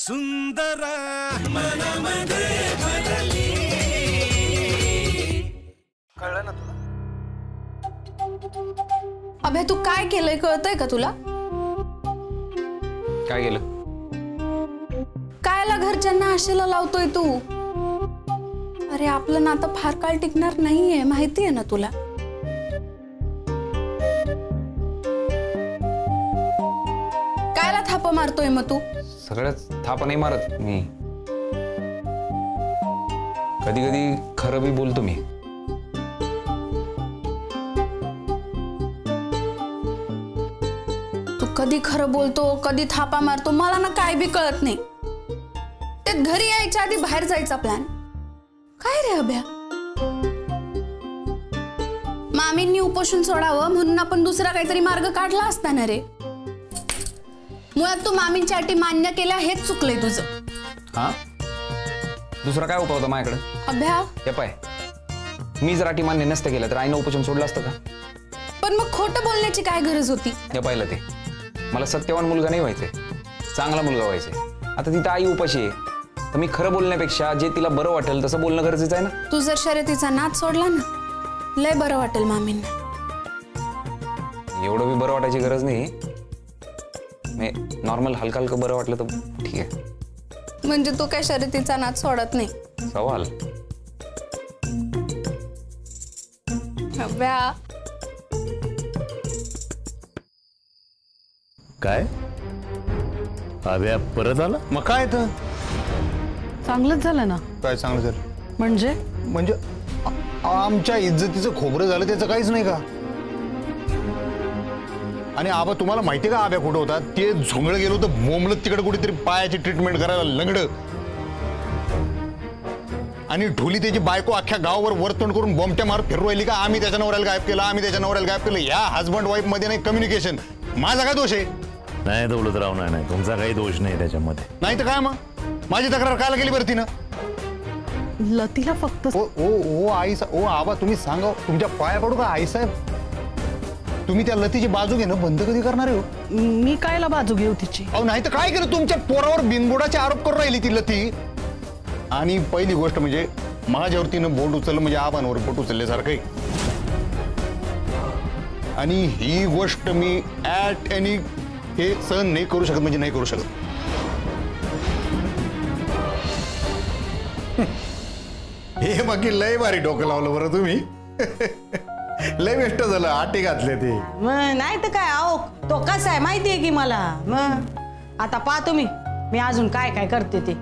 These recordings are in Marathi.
सुंदर मनामध्ये भरली. कळलं ना तुला? अबे तू काय केलंय कळतंय का तुला? काय केलं? कायला घरच्यांना आशेला लावतोय तू? अरे आपलं नातं फार काळ टिकणार नाहीये, माहितीये ना तुला? कायला थापा मारतोय मग तू? सगळ्याच थापा नाही मारत मी. कधी कधी खरं बी बोलतो मी. तू कधी खरं बोलतो कधी थापा मारतो मला ना काय बी कळत नाही. ते घरी यायच्या आधी बाहेर जायचा प्लॅन काय रे अभ्या? मामींनी उपोषण सोडावं म्हणून आपण दुसरा काहीतरी मार्ग काढला असता ना रे. मुळात तू मामींच्या अटी मान्य केल्या हेच चुकलंय तुझं. हा दुसरा काय उपाय होता माझ्याकडे? अभ्या हे पाय, मी जर अटी मान्य नसतं केलं तर आईनं उपोषण सोडलं असतं का? पण मग खोटं बोलण्याची काय गरज होती? हे पाहिलं ते मला सत्यवान मुलगा नाही व्हायचंय, चांगला मुलगा व्हायचंय. आता तिथं आई उपाशी आहे तर मी खरं बोलण्यापेक्षा जे तिला बरं वाटेल तसं बोलणं गरजेचं आहे ना. तू जर शर्यतीचा नाद सोडला ना लय बरं वाटेल मामींना. एवढं बी बरं वाटायची गरज नाही. नॉर्मल हलका हलका बरं वाटलं तर ठीक आहे. म्हणजे तू काय शर्यतीचा नाद सोडत नाही? सवाल अभ्या काय अभ्या परत आला? मग काय तर चांगलंच झालं ना. काय चांगलं झालं म्हणजे म्हणजे आमच्या इज्जतीचं खोबरं झालं त्याचं काहीच नाही का? आणि आबा तुम्हाला माहितीये का आब्या कुठं होता? ते झोंगळ गेलो तर बोंबलत तिकडे कुठेतरी पायाची ट्रीटमेंट करायला लंगड. आणि ढोली त्याची बायको अख्ख्या गावावर वरतोंड करून बॉम्बट्या मार फिरू राहिली का आम्ही त्याच्या नवऱ्याला गायब केलं, आम्ही त्याच्या नवऱ्याला गायब केलं. या हजबंड वाईफ मध्ये नाही कम्युनिकेशन. माझा काय दोष आहे? नाही दौलतराव, नाही तुमचा काही दोष नाही त्याच्यामध्ये. नाही तर काय मग माझी तक्रार कायला केली बरं तिनं? लतीला फक्त ओ ओ ओ आई ओ आबा तुम्ही सांगा, तुमच्या पाया पडू का आई साहेब? तुम्ही त्या लतीची बाजू घेणं बंद कधी करणार आहे? मी कायला बाजू घेऊ तिची? अहो नाही तर काय केलं? तुमच्या पोरावर बिनबुडाचे आरोप करून राहिली ती लती. आणि पहिली गोष्ट म्हणजे माझ्यावरतीनं बोट उचललं म्हणजे आबांवर बोट उचलल्यासारखं आहे. आणि ही गोष्ट मी ऍट एनी हे सहन नाही करू शकत, म्हणजे नाही करू शकत. हे बाकी लय भारी डोकं लावलं बरं तुम्ही. लय बेस्ट झालं, आटे घातले ते. नाही तर काय अहो तो कसा आहे माहितीये की मला. मग आता पाहतो मी अजून काय काय करते ते.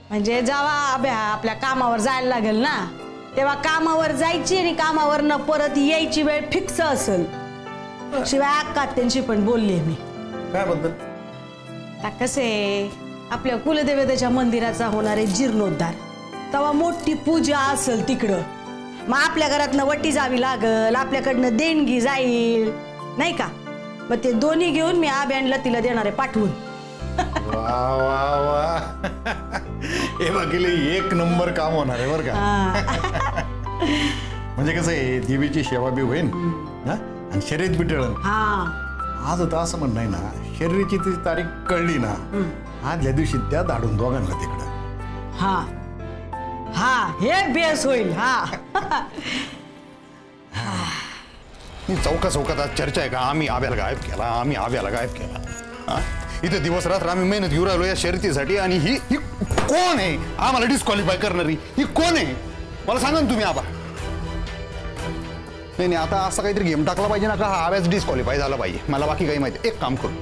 म्हणजे जेव्हा अभ्या आपल्या कामावर जायला लागेल ना तेव्हा कामावर जायची आणि कामावर न परत यायची वेळ फिक्स असेल. शिवाय अक्कात्यांशी पण बोलले मी. काय बद्दल? कसे आपल्या कुलदेवतेच्या मंदिराचा होणारे जीर्णोद्धार तेव्हा मोठी पूजा असेल तिकडं. मग आपल्या घरातनं वटी जावी लागल, आपल्याकडनं देणगी जाईल नाही का? मग ते दोन्ही घेऊन मी आब्यांना तिला देणार आहे पाठवून. वा वा वा, हे बाकीले एक नंबर काम होणार आहे बरं का. म्हणजे कसं आहे देवीची सेवा बी होईल आणि शर्यत बी टळण. आज होता असं म्हणणं आहे ना, शर्यतीची ती तारीख कळली ना आदल्या दिवशी त्या दाडून दोघांना तिकडं. हा हा हे बेस होईल. हा चौकात आज चर्चा आहे का आम्ही आब्याला गायब केला, आम्ही आब्याला गायब केला. इथे दिवस रात्र आम्ही मेहनत घेऊन राहिलो या शर्यतीसाठी आणि ही कोण आहे आम्हाला डिस्क्वालिफाय करणारी? ही कोण आहे मला सांगा ना तुम्ही आबा. नाही आता असं काहीतरी गेम टाकला पाहिजे ना का हा आव्याच डिस्क्वालिफाय झाला पाहिजे. मला बाकी काही माहिती. एक काम करू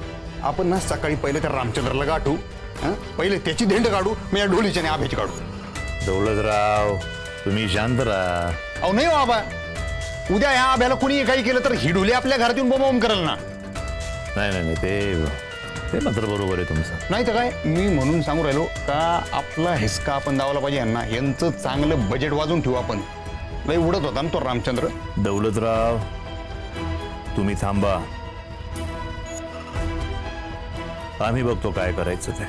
आपण ना सकाळी पहिले त्या रामचंद्रला गाठू, पहिले त्याची धेंड काढू, मग या ढोलीची आणि आभ्याची काढू. दौलतराव तुम्ही शांत राहा. अहो नाही हो आबा, उद्या या आभ्याला कुणी काही केलं तर ही ढोली आपल्या घरात येऊन बोंबाबोंब करेल ना. नाही ते मात्र बरोबर आहे तुमचं. नाही तर काय मी म्हणून सांगू राहिलो का आपला हिसका आपण दावला पाहिजे यांना. यांचं चांगलं बजेट वाजून ठेवू आपण. लय उडत होता ना तो रामचंद्र. दौलतराव तुम्ही थांबा, आम्ही बघतो काय करायचं ते.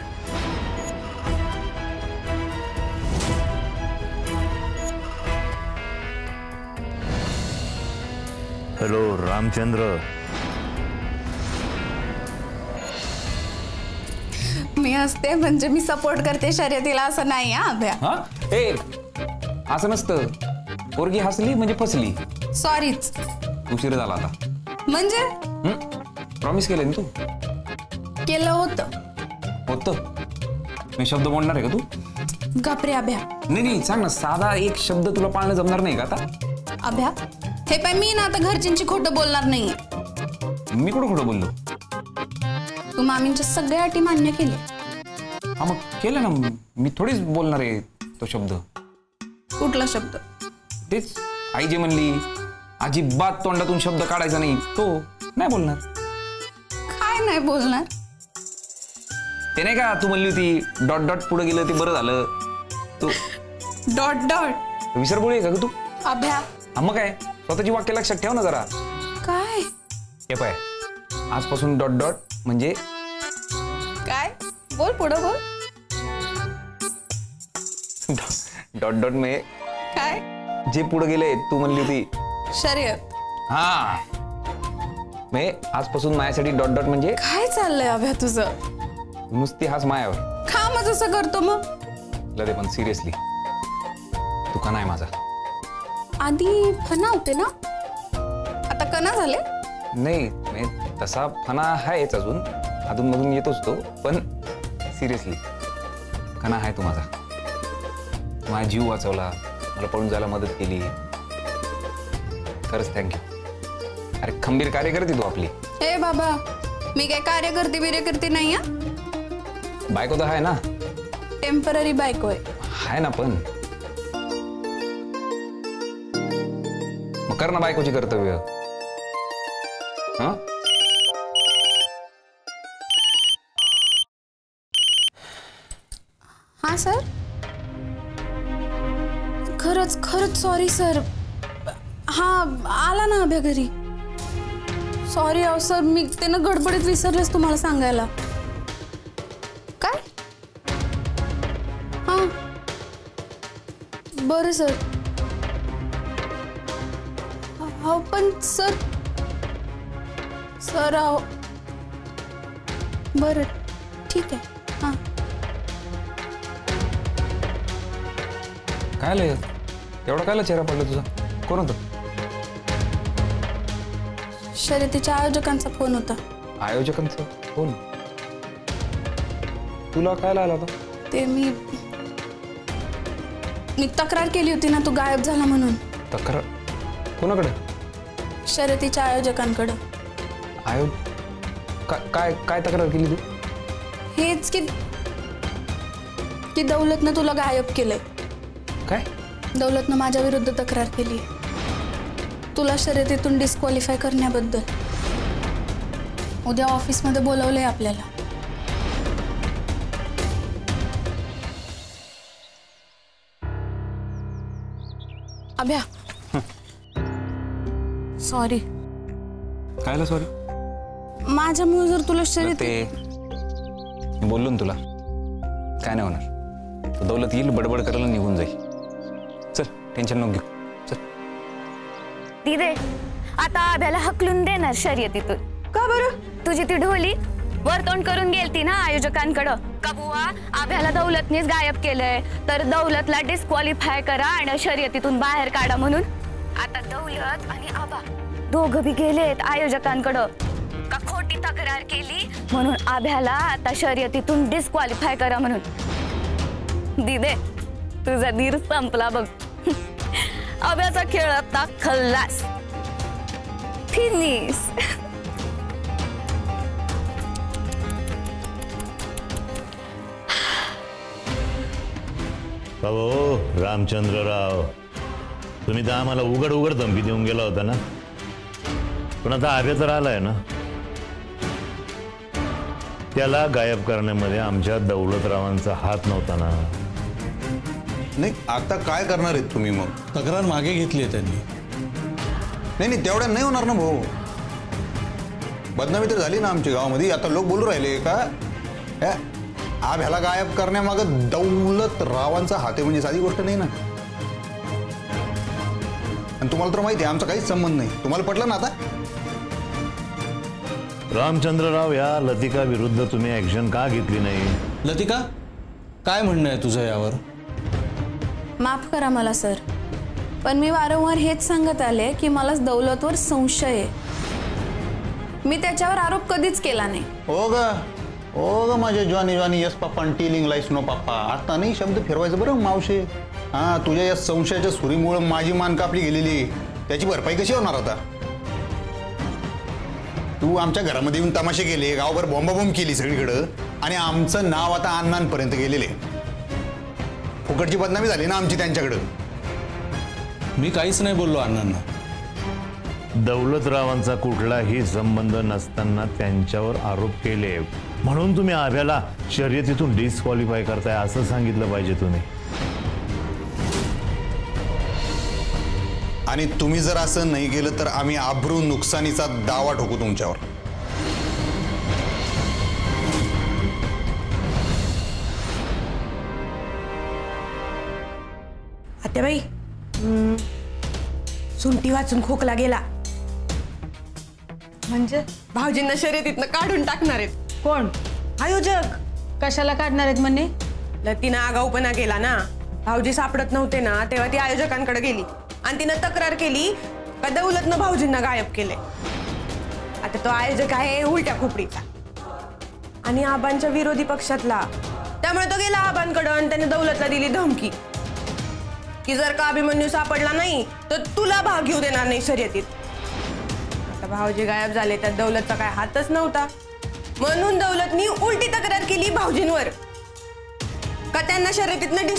हॅलो रामचंद्र. मी असते म्हणजे मी सपोर्ट करते शर्यतीला असं नाही हा अभ्या. हा ए असं नसतं. पोरगी हसली म्हणजे फसली. सॉरीच. उशीर झाला आता. म्हणजे प्रॉमिस केलं ना तू. केलं होतं. मी शब्द बोलणार आहे का तू? गपरे अभ्या. नाही सांग ना, साधा एक शब्द तुला पाळणं जमणार नाही का आता? अभ्या हे पाय, मी ना आता घरच्यांची खोटं बोलणार नाहीये. मी कुठं खोटं बोललो? तू मामींच्या सगळ्या अटी मान्य केले. हा मग केलं ना. मी थोडीच बोलणार आहे तो शब्द. कुठला शब्द? तेच आई जे म्हणली, अजिबात तोंडातून शब्द काढायचा नाही, तो नाही बोलणार. काय नाही बोलणार? ते नाही का तू म्हणली होती डॉट डॉट पुढे गेलं ते बरं झालं. तू डॉट डॉट विसरबोळी आहे का तू? अभ्या हा मग काय, स्वतःची वाक्य लक्षात ठेव ना जरा. काय? हे पाय, आजपासून डॉट डॉट म्हणजे काय? बोल पुढं बोल. डॉट डॉट म्हणजे काय? जे पुढे गेले तू म्हणली होती शर्यत. हा म्हणजे आजपासून माझ्यासाठी डॉट डॉट म्हणजे काय चाललंय अभ्या तुझं? नुसती हाच मायावर. का मग असं करतो मग? लदे पण सिरियसली तू का नाही माझा? आधी फना होते ना, आता कना झाले? नाही म्हणजे तसा फना आहेच अजून, अधूनमधून येतोच तो, पण सिरियसली कना आहे तू माझा. माझा जीव वाचवला, मला पळून जायला मदत केली, खरंच थँक्यू. अरे खंबीर कार्य करते तू आपली. हे बाबा, मी काय कार्यकर्ती बिर्यकर्ती नाही हा. बायको तर आहे ना. टेम्पररी बायको आहे ना, पण मग कर ना बायकोची कर्तव्य. हा हा सर. खरंच खरंच सॉरी सर. हा आला ना अभ्या घरी. सॉरी अहो सर, मी त्यानं गडबडीत विसरलेच तुम्हाला सांगायला. काय? हा बरं सर. हो पण सर अहो बरं ठीक आहे. हा काय आलं एवढा कायला चेहरा पडला तुझा? कोण होतं? शर्यतीच्या आयोजकांचा फोन होता. आयोजकांचा फोन? तुला काय आला होता? ते मी तक्रार केली होती ना, तू गायब झाला म्हणून. तक्रार कोणाकडे? शर्यतीच्या आयोजकांकडे. काय काय तक्रार केली तू? हेच की दौलतनं तुला गायब केलंय. काय? दौलतनं माझ्या विरुद्ध तक्रार केली, तुला शर्यतीतून डिस्क्वालिफाय करण्याबद्दल. उद्या ऑफिसमध्ये बोलवलंय आपल्याला. अभ्या सॉरी. कायला सॉरी? माझ्यामुळे जर तुला शर्यत ते मी बोललो ना तुला, काय नाही होणार. तो दौलत येईल, बडबड करायला निघून जाईल. चल टेन्शन नको घेऊ. चल. दिदे आता आभ्याला हकलून देणार शर्यतीतून. का बरं? तुझी ती ढोली वरतोंड करून गेलती ना आयोजकांकडं का बुवा आभ्याला दौलतनेच गायब केलंय, तर दौलतला डिस्क्वालिफाय करा आणि शर्यतीतून बाहेर काढा म्हणून. आता दौलत आणि आभा दोघं बी गेलेत आयोजकांकडं का खोटी तक्रार केली म्हणून आभ्याला आता शर्यतीतून डिस्क्वालिफाय करा म्हणून. दिदे तुझा धीर संपला बघ. आभ्याचा खेळ आता खल्लास. फिनिश. बाबा रामचंद्रराव, तुम्ही तर आम्हाला उघड उघड धमकी देऊन गेला होता ना, पण आता आभ्या तर आलाय ना. त्याला गायब करण्यामध्ये आमच्या दौलतरावांचा हात नव्हता ना. नाही आता काय करणार आहेत तुम्ही? मग तक्रार मागे घेतली आहे त्यांनी. नाही तेवढ्या नाही होणार ना भाऊ. बदनामी तर झाली ना आमच्या गावामध्ये. आता लोक बोलू राहिले का आभ्याला गायब करण्यामागं दौलत रावांचा हात आहे, म्हणजे साधी गोष्ट नाही ना. आणि तुम्हाला तर माहिती आहे आमचा काहीच संबंध नाही. तुम्हाला पटलं ना आता? रामचंद्रराव, या लतिका विरुद्ध तुम्ही ऍक्शन का घेतली नाही? लतिका, काय म्हणणं आहे तुझं यावर? माफ करा मला सर, पण मी वारंवार हेच सांगत आले की मला दौलतवर संशय आहे. मी त्याच्यावर आरोप कधीच केला नाही. हो ग माझ्या जॉनी यस पप्पा टिलिंग लाईस नो पप्पा. आता नाही शब्द फिरवायचं बरं मावशे. हा, तुझ्या या संशयाच्या सुरीमुळे माझी मान कापली गेलेली, त्याची भरपाई कशी होणार आता? तू आमच्या घरामध्ये येऊन तमाशे केले, गावभर बॉम्बाबॉम्ब केली सगळीकडं, आणि आमचं नाव आता अण्णांपर्यंत गेलेले. फुकटची बदनामी झाली ना आमची त्यांच्याकडं. मी काहीच नाही बोललो अण्णांना. दौलतरावांचा कुठलाही संबंध नसताना त्यांच्यावर आरोप केले म्हणून तुम्ही आभ्याला शर्यतीतून डिस्क्वालिफाय करताय असं सांगितलं पाहिजे तुम्ही. आणि तुम्ही जर असं नाही केलं तर आम्ही आब्रू नुकसानीचा दावा ठोकू तुमच्यावर. आत्याबाई, सुंटी वाचून खोकला गेला. म्हणजे भाऊजींना शर्यतीतनं काढून टाकणार आहेत. कोण? आयोजक. कशाला काढणार आहेत म्हणणे? लतीनं आगाऊपणा केला ना. भाऊजी सापडत नव्हते ना, तेव्हा ती आयोजकांकडे गेली आणि तिनं तक्रार केली का दौलतनं भाऊजींना गायब केले. आता तो आयोजक आहे उलट्या खोपडीचा आणि आबांच्या विरोधी पक्षातला. त्यामुळे तो गेला आबांकडं आणि त्याने दौलतला दिली धमकी की जर का अभिमन्यू सापडला नाही तर तुला भाग घेऊ देणार नाही शर्यतीत. आता भाऊजी गायब झाले, त्यात दौलतचा काय हातच नव्हता. म्हणून दौलतनी उलटी तक्रार केली भाऊजींवर का त्यांना शर्यतीतनं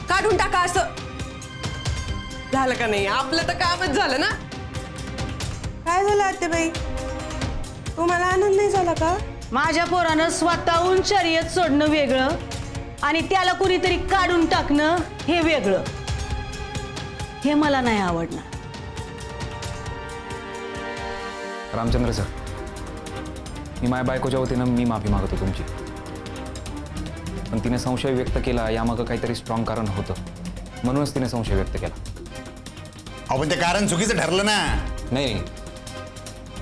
काढून टाका. असं झालं का नाही? आपलं तर कामच झालं ना. काय झालं आत्याबाई, तुम्हाला आनंद नाही झाला का? माझ्या पोरानं स्वतःहून शर्यत सोडणं वेगळं आणि त्याला कुणीतरी काढून टाकणं हे वेगळं. हे मला नाही आवडणार. रामचंद्र सर, मी माझ्या बायकोच्या वतीनं मी माफी मागतो तुमची. पण तिने संशय व्यक्त केला, यामागं काहीतरी स्ट्रॉंग कारण होतं, म्हणूनच तिने संशय व्यक्त केला. आपण ते कारण चुकीचं ठरलं ना. नाही,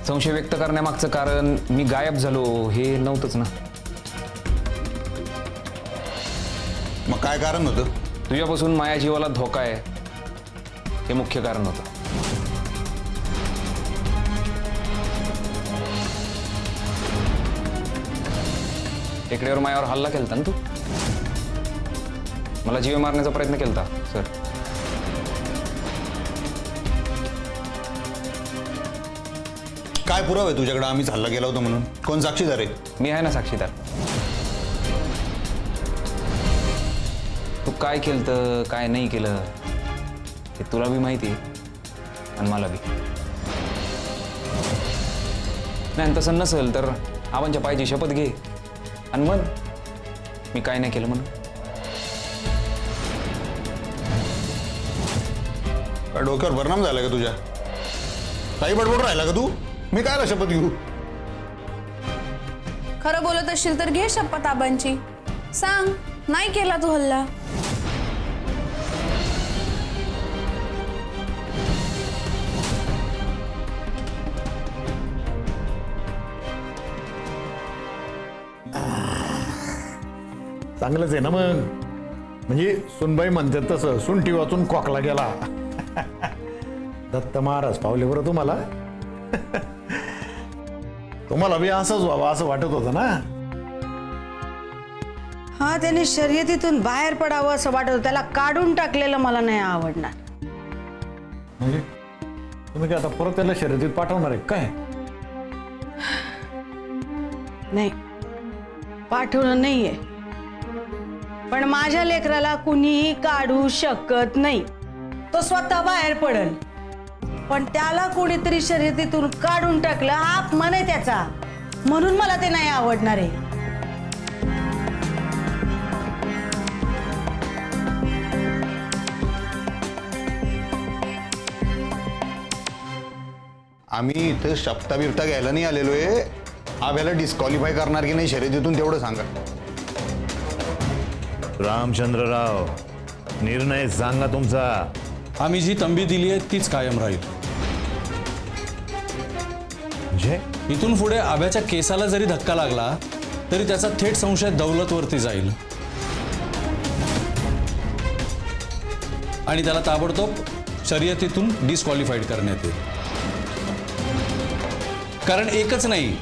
संशय व्यक्त करण्यामागचं कारण मी गायब झालो हे नव्हतंच ना. मग काय कारण होतं? तुझ्यापासून माझ्या जीवाला धोका आहे हे मुख्य कारण होतं. टेकडीवर मायावर हल्ला केलता ना तू. मला जीव मारण्याचा प्रयत्न केलता सर. काय पुरावा आहे तुझ्याकडे आम्हीच हल्ला केला होता म्हणून? कोण साक्षीदार आहे? मी आहे ना साक्षीदार. तू काय केलं काय नाही केलं हे तुला बी माहिती आहे आणि मला बी. नाही तसं नसेल तर आबांच्या पायाची शपथ घे आणि म्हण मी काय नाही केलं म्हणून. काय डोक्यावर परिणाम झाला का तुझ्या? काही बडबड राहिला का तू? मी कायला शपथ घेऊ? खरं बोलत असशील तर घे शपथ आबांची. सांग नाही केला तू हल्ला. चांगलंच आहे ना मग. म्हणजे सुनबाई म्हणतात तसं सुंठी वाचून कोकला गेला. दत्त महाराज पावले बरं तुम्हाला. तुम्हाला बी असंच व्हावं असं वाटत होतं ना. हा, त्याने शर्यतीतून बाहेर पडावं असं वाटत होतं. त्याला काढून टाकलेलं मला नाही आवडणार. म्हणजे तुम्ही काय आता परत त्याला शर्यतीत पाठवणार आहे काय? नाही, पाठवलं नाहीये, पण माझ्या लेकराला कुणीही काढू शकत नाही. तो स्वतः बाहेर पडेल, पण त्याला कोणीतरी शर्यतीतून काढून टाकलं हा अपमान आहे त्याचा. म्हणून मला ते नाही आवडणार आहे. आम्ही इथं शपथा बिपता घ्यायला नाही आलेलो आहे. आम्हाला डिस्क्वालिफाय करणार की नाही शर्यतीतून तेवढं सांगा. रामचंद्रराव, निर्णय सांगा तुमचा. आम्ही जी तंबी दिली आहे तीच कायम राहील. म्हणजे इथून पुढे आभ्याच्या केसाला जरी धक्का लागला तरी त्याचा थेट संशय दौलतवरती जाईल आणि त्याला ताबडतोब शर्यतीतून डिस्क्वालिफाईड करण्यात येईल. कारण एकच नाही,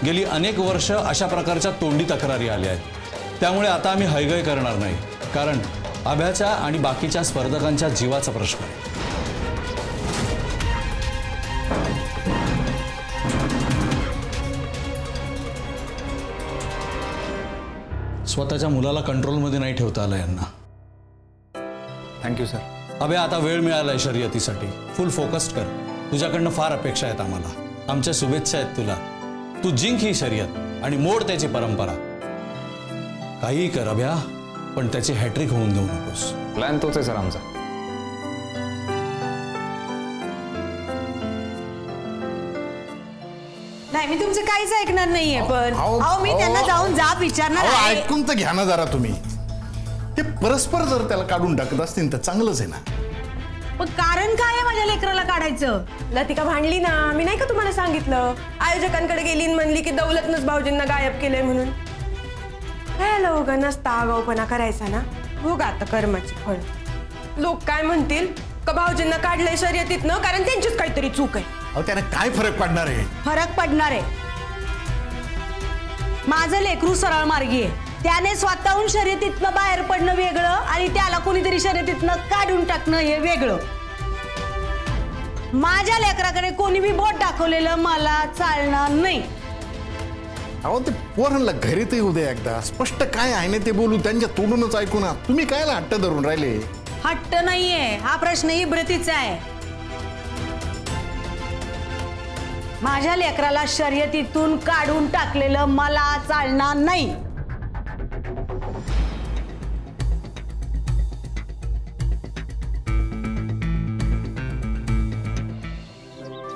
गेली अनेक वर्ष अशा प्रकारच्या तोंडी तक्रारी आल्या आहेत. त्यामुळे आता आम्ही हयगय करणार नाही, कारण आभ्याच्या आणि बाकीच्या स्पर्धकांच्या जीवाचा प्रश्न आहे. स्वतःच्या मुलाला कंट्रोलमध्ये नाही ठेवता आलं यांना. Thank you sir. अबे आता वेळ मिळालाय शर्यतीसाठी. फुल फोकस्ड कर. तुझ्याकडनं फार अपेक्षा आहेत आम्हाला. आमच्या शुभेच्छा आहेत तुला. तू जिंक ही शर्यत आणि मोड त्याची परंपरा. काही कर अभ्या, पण त्याची हॅट्रिक होऊन देऊ नकोस. प्लॅन तोच आहे सर आमचा. नाही मी तुमचं काहीच ऐकणार नाहीये. पण अहो, अहो मी त्यांना अहो, जाऊन जाब विचारणार अहो, आहे. ऐकून तर घ्या ना जरा तुम्ही. ते परस्पर जर त्याला काढून टाकत असतील तर चांगलंच आहे ना. पण कारण काय आहे माझ्या लेकराला काढायचं? लतिका भांडली ना, मी नाही का तुम्हाला सांगितलं, आयोजकांकडे गेली आणि म्हणली की दौलतनंच भाऊजींना गायब केलंय म्हणून. काय लोक नसता आगाऊपणा करायचा ना, हो गा आता कर्माची फळ. लोक काय म्हणतील का भाऊजींना काढलंय शर्यतीतनं कारण त्यांचीच काहीतरी चूक आहे. अहो त्याने काय फरक पडणार आहे? फरक पडणार आहे. माझं लेकरू सरळ मार्गी आहे. त्याने स्वतःहून शर्यतीतनं बाहेर पडणं वेगळं आणि त्याला कोणीतरी शर्यतीतनं काढून टाकणं हे वेगळं. माझ्या लेकराकडे कोणी बी बोट दाखवलेलं मला चालणार नाही. अहो ते पोरांना घरी ते उद्या एकदा स्पष्ट काय आहे ना ते बोलू, त्यांच्या तोंडूनच ऐकू ना. तुम्ही कायला हट्ट धरून राहिले? हट्ट नाहीये, हा प्रश्न इब्रतीचा आहे. माझ्या लेकराला शर्यतीतून काढून टाकलेलं मला चालणार नाही.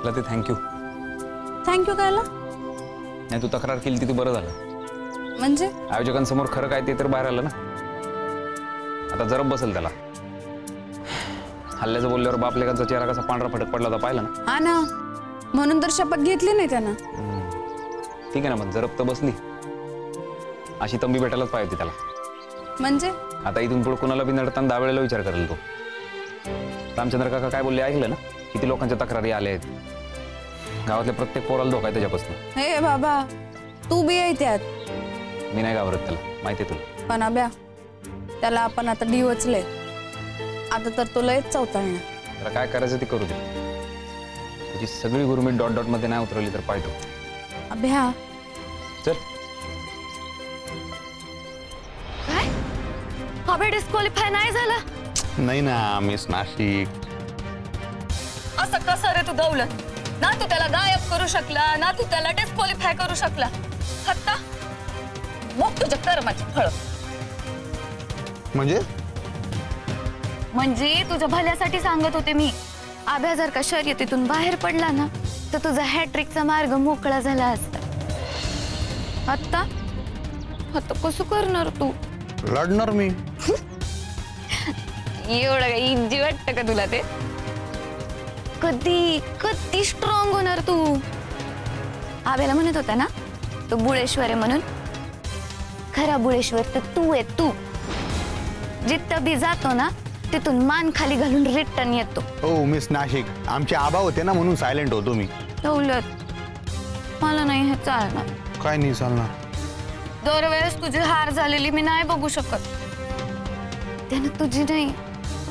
लते थँक्यू. थँक्यू कायला? नाही तू तक्रार केली ती बरं झालं. म्हणजे आयोजकांसमोर खरं काय ते तर बाहेर आलं ना. आता जरब बसेल त्याला. हल्ल्याचं बोलल्यावर बापलेकांचा चेहरा कसा पांढरा फटक पडला होता पाहिला ना. हा ना, म्हणून तर शपथ घेतली नाही त्यानं. ठीक आहे ना, मग जरब तर बसली. अशी तंबी भेटायलाच पाहिजे त्याला. म्हणजे आता इथून पुढे कुणाला बी नडताना 10 वेळेला विचार करेल तो. रामचंद्र काका काय बोलले ऐकलं ना? किती लोकांच्या तक्रारी आल्या आहेत. गावातल्या प्रत्येक पोराला धोका आहे त्याच्यापासून. हे बाबा, तू बी आहे त्यात. मी नाही घाबरत त्याला, माहिती आहे तुला. पण अभ्या, त्याला आपण आता डिवचले. आता तर तो लयच चौताळणार. त्याला काय करायचं ते करू दे. तुझी सगळी गुरमीट डॉट डॉट मध्ये नाही उतरवली तर पाहतो. अभ्या चल. काय अभ्या डिस्क्वालिफाय नाही झाला? नाही ना मिस नाशिक. असं कसं रे तू दौलत? ना तू त्याला गायब करू शकला, ना तू त्याला डिस्क्वालिफाय करू शकला. हत्ता मग तुझ्या कर्माची फळ. म्हणजे तुझ्या भल्यासाठी सांगत होते मी. आभ्या जर का शर्यतीतून बाहेर पडला ना तर तुझा हॅट्रिकचा मार्ग मोकळा झाला असता. आता आता कसं करणार तू? लढणार मी. एवढं काही इजी वाटतं का तुला ते? कधी कधी स्ट्रॉंग होणार तू? आभ्याला म्हणत होता ना तो बुळेश्वर आहे म्हणून. खरा बुळेश्वर तर तू आहे तू. जिथं बी जातो ना तिथून मान खाली घालून रिटर्न येतो. हो मिस नाशिक, आमचे आबा होते ना म्हणून सायलेंट होतो मी. दौलत मला नाही हे चालणार. काय नाही चालणार? दरवेळेस तुझी हार झालेली मी नाही बघू शकत. त्यानं तुझी नाही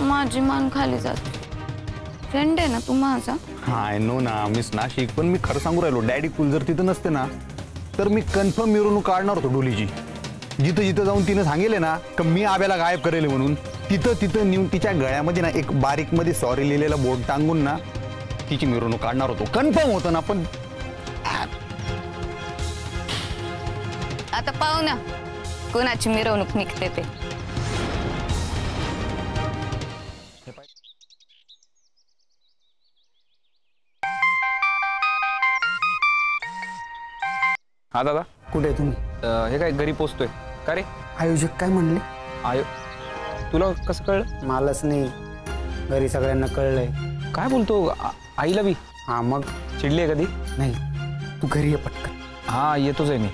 माझी मान खाली जाते. फ्रेंड आहे ना तू माझा. हाय नो ना मिस नाशिक, पण मी खरं सांगू राहिलो, डॅडी कुल जर तिथं नसते ना तर मी कन्फर्म मिरवणूक काढणार होतो डोलीची. जिथं जिथं जाऊन तिने सांगितले ना की मी आब्याला गायब करेल म्हणून, तिथं तिथं नेऊन तिच्या गळ्यामध्ये ना एक बारीक मध्ये सॉरी लिहिलेला बोर्ड टांगून ना तिची मिरवणूक काढणार होतो. कन्फर्म होतं ना. पण आता पाहू ना कोणाची मिरवणूक निघते ते. हा दादा, कुठे तुम्ही? हे काय घरी पोचतोय का रे? आयोजक काय म्हणले? तुला कसं कळलं? मलाच नाही, घरी सगळ्यांना कळलंय. काय बोलतो? आईला बी? हा मग चिडली आहे कधी? नाही. तू घरी ये पटकन. हा येतोच आहे मी.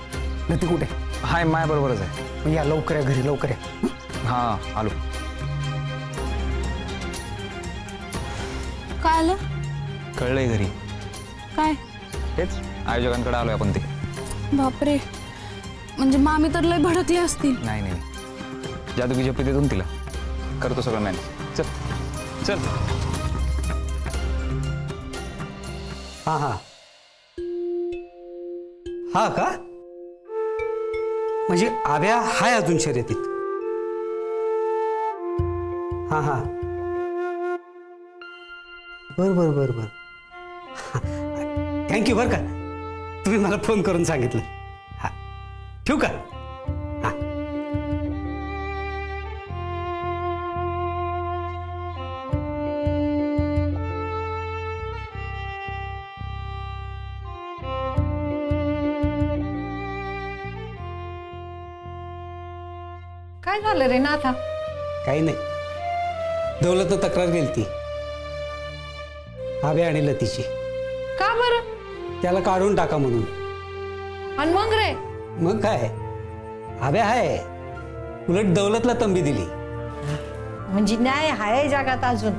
लती कुठे? हाय माया बरोबरच आहे. मग या लवकर या घरी, लवकर या. हा आलो. काय आलं? कळलंय घरी. काय? तेच आयोजकांकडे आलोय आपण ते. बापरे, म्हणजे मामी तर लय भडकले असतील. नाही नाही, जादू की झप्पी देतो तिला. करतो सगळं मॅनेज. चल चल. हा हा हा का? म्हणजे आभ्या हाय अजून शर्यतीत? हा हा बर. थँक्यू बरं का, तुम्ही मला फोन करून सांगितलं. हा ठेवू का? हा. काय झालं रे नाथा? काही नाही, दौलतनं तक्रार केली ती आभ्या आणि लतीची. का बरं? त्याला काढून टाका म्हणून. आणि मग रे? मग काय, आभ्या आहे, उलट दौलतला तंबी दिली. म्हणजे न्याय हाय जगात अजून.